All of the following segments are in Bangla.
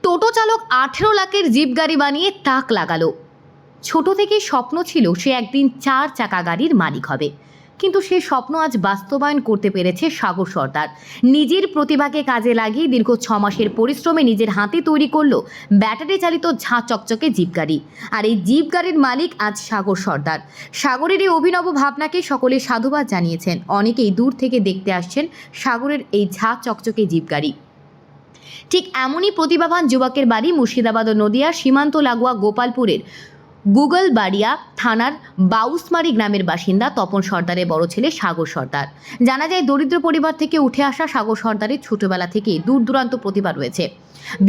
টোটো চালক 18 লাখের জিপ গাড়ি বানিয়ে তাক লাগালো। ছোট থেকেই স্বপ্ন ছিল সে একদিন 4 চাকা গাড়ির মালিক হবে, কিন্তু সে স্বপ্ন আজ বাস্তবায়ন করতে পেরেছে সাগর সর্দার। নিজের প্রতিভাকে কাজে লাগিয়ে দীর্ঘ 6 মাসের পরিশ্রমে নিজের হাতে তৈরি করলো ব্যাটারি চালিত ঝাঁ চকচকে জিপ গাড়ি। আর এই জিপ গাড়ির মালিক আজ সাগর সর্দার। সাগরের এই অভিনব ভাবনাকে সকলে সাধুবাদ জানিয়েছেন। অনেকেই দূর থেকে দেখতে আসছেন সাগরের এই ঝাঁ চকচকে জিপ গাড়ি। ঠিক এমনই প্রতিভাবান যুবকের বাড়ি মুর্শিদাবাদ ও নদিয়ার সীমান্ত লাগোয়া গোপালপুরের গুগলবাড়িয়া থানার বাউসমারি গ্রামের বাসিন্দা তপন সর্দারের বড় ছেলে সাগর সর্দার। জানা যায় দরিদ্র পরিবার থেকে উঠে আসা সাগর সর্দারের ছোটবেলা থেকে দূর দূরান্ত প্রতিভা রয়েছে।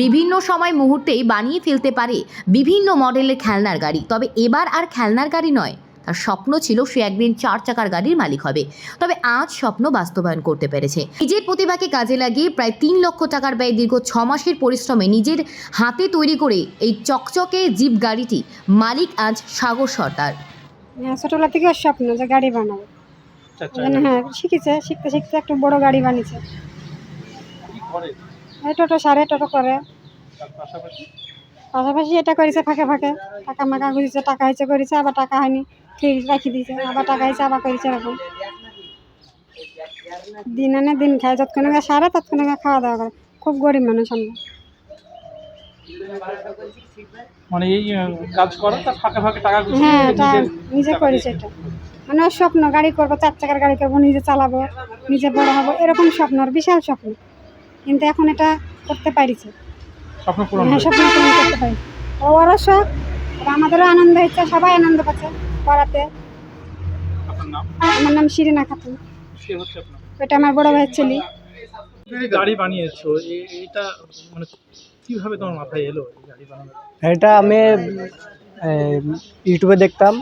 বিভিন্ন সময় মুহূর্তেই বানিয়ে ফেলতে পারে বিভিন্ন মডেলের খেলনার গাড়ি। তবে এবার আর খেলনার গাড়ি নয়, তার স্বপ্ন ছিল সে একদিন 4 চাকার গাড়ির মালিক হবে। তবে আজ স্বপ্ন বাস্তবায়ন করতে পেরেছে। নিজের প্রতিভাকে কাজে লাগিয়ে প্রায় 3 লক্ষ টাকার ব্যয় দীর্ঘ 6 মাসের পরিশ্রমে নিজের হাতে তৈরি করে এই চকচকে জিপ গাড়িটি মালিক আজ সাগর সর্দার। ছোটবেলা থেকে ওর স্বপ্ন যে গাড়ি বানাবো। হ্যাঁ, শিখতে শিখতে একটু বড় গাড়ি বানিয়েছে। এই টোটো সারে টোটো করে, পাশাপাশি এটা করেছে ফাঁকে ফাঁকে। টাকা মাকা ঘুরেছে, টাকা হয়েছে করেছে, আবার টাকা হয়নি ঠিক রাখি দিয়েছে, আবার টাকা হয়েছে আবার করেছে। এরকম দিন আনে দিন খায়, যতক্ষণ সারে ততক্ষণ খাওয়া দাওয়া করে। খুব গরিব মানুষ আমরা। মানে এই কাজ করে তার ফাঁকে ফাঁকে টাকা হ্যাঁ, এটা নিজে করেছে। এটা মানে ওর স্বপ্ন গাড়ি করবো, 4 চাকার গাড়ি করবো, নিজে চালাবো, নিজে বড় হবো, এরকম স্বপ্ন, ওর বিশাল স্বপ্ন। কিন্তু এখন এটা করতে পারিছে। স্বপ্ন পূরণ হ্যাঁ, স্বপ্ন পূরণ করতে পারি। ওরও শখ, আমাদেরও আনন্দ হচ্ছে, সবাই আনন্দ পাচ্ছে করাতে। আপনার নাম? আমার নাম শিরিনা খাতুন। সে হচ্ছে আপনার এটা আমার বড় ভাইয়ের ছেলে। গাড়ি বানিয়েছো, এটা মানে কিভাবে তোমার মাথায় এলো এই গাড়ি বানানো? এটা আমি ইউটিউবে দেখতাম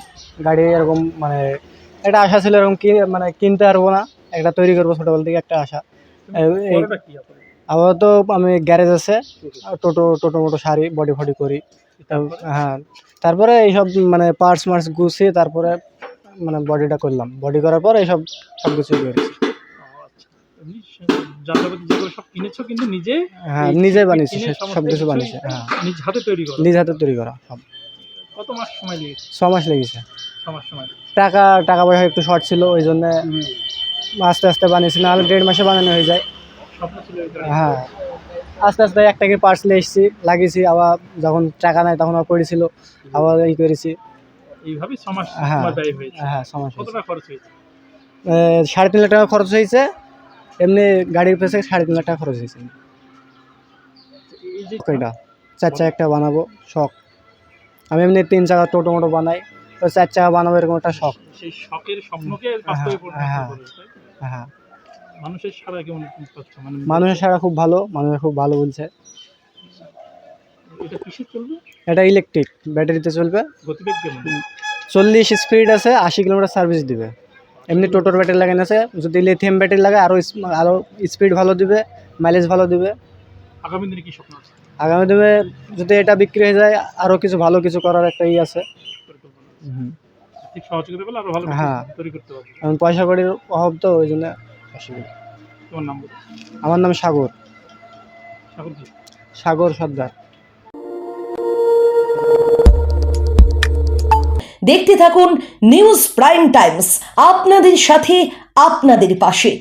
গাড়ি এরকম, মানে একটা আশা ছিল এরকম কি মানে কিনতে পারবো না, একটা তৈরি করবো ছোটবেলা থেকে একটা আশা। বড়টা কি আপনার? আপাতত আমি গ্যারেজ আছে, টোটো মোটো সারি, বডি ফডি করি। হ্যাঁ, তারপরে এইসব মানে পার্টস মার্টস গুছিয়ে তারপরে মানে বডিটা করলাম। বডি করার পর এইসব সব কিছু করেছি। আচ্ছা, এমনি যন্ত্রপাতি যেগুলো সব কিনেছো কিন্তু নিজে? হ্যাঁ, নিজে বানিয়েছি, সব কিছু বানিয়েছি। হ্যাঁ, নিজ হাতে তৈরি করো? নিজ হাতে তৈরি করা সব। কত মাস সময় লেগেছে? 6 মাস লেগেছে। 6 মাস সময়। টাকা পয়সা একটু শর্ট ছিল, ওই জন্য আস্তে আস্তে বানিয়েছি, নাহলে 1.5 মাসে বানানো হয়ে যায়। স্বপ্ন ছিল এই গাড়ি? হ্যাঁ, আস্তে আস্তে একটাকে পার্টস নিয়ে এসেছি, লাগিয়েছি, আবার যখন টাকা নাই তখন আবার পড়েছিল, আবার এই করেছি। এইভাবেই 6 মাস হ্যাঁ, সময় ব্যয় হয়েছে? হ্যাঁ, 6 মাস। কত টাকা খরচ হয়েছে? 3.5 লাখ টাকা খরচ হয়েছে। এমনি গাড়ির পেছনে 3.5 লাখ টাকা খরচ হয়েছে। এই যে এটা 4 চাকা একটা বানাবো শখ। আমি এমনি 3 চাকা টোটো মোটো বানাই, তো 4 চাকা বানাবো এরকম একটা শখ। সেই শখের স্বপ্নকে বাস্তবে পরিণত হ্যাঁ, করেছে। হ্যাঁ। মানুষের সাড়া কেমন পাচ্ছ? মানে মানুষের সারা খুব ভালো, মানুষের খুব ভালো বলছে। এটা কিসে চলবে? এটা ইলেকট্রিক, ব্যাটারিতে চলবে। গতিবেগ কেমন? 40 স্পিড আছে, 80 কিলোমিটার সার্ভিস দিবে। এমনি টোটোর ব্যাটারি লাগানো আছে, যদি লিথিয়াম ব্যাটারি লাগায় আরও স্পিড ভালো দিবে, মাইলেজ ভালো দিবে। আগামী দিনে কি স্বপ্ন আছে? আগামী দিনে যদি এটা বিক্রি হয়ে যায়, আরও কিছু ভালো কিছু করার একটা আছে। ঠিক সহযোগিতা পেলে আরো ভালো হ্যাঁ, তৈরি করতে পারবে। এখন পয়সা কড়ির অভাব, তো ওই জন্য অসুবিধা। তোমার নাম বলো? আমার নাম সাগর সর্দার। দেখতে থাকুন নিউজ প্রাইম টাইমস, আপনাদের সাথে আপনাদের পাশে।